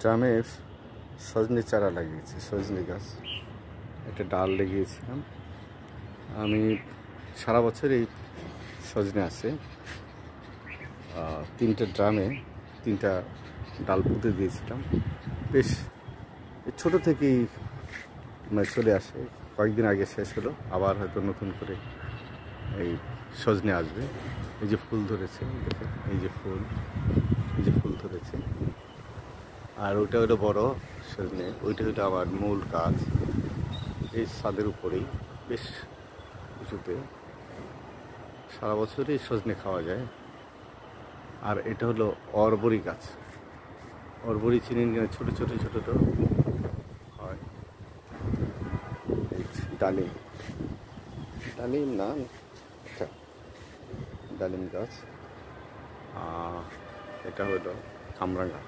ড্রামে সজনে চারা লাগিয়েছি, সজনে গাছ একটা ডাল লাগিয়েছিলাম আমি। সারা বছর এই সজনে আছে। 3টে ড্রামে 3টা ডাল পুঁতে দিয়েছিলাম। বেশ ছোট থেকেই চলে আসে, কয়েকদিন আগে শেষ হলো, আবার হয়তো নতুন করে এই সজনে আসবে। এই যে ফুল ধরেছে, দেখেন এই যে ফুল ধরেছে। আর ওইটা হলো বড় সজনে, ওইটা হলো আবার মূল গাছ। এই ছাদের উপরেই বেশ উঁচুতে সারা বছরই সজনে খাওয়া যায়। আর এটা হলো অরবরি গাছ। অরবরি চিনেন কিনা? ছোট ছোট হয়। ডালিম না, এটা ডালিম গাছ। এটা হলো কামরাঙা।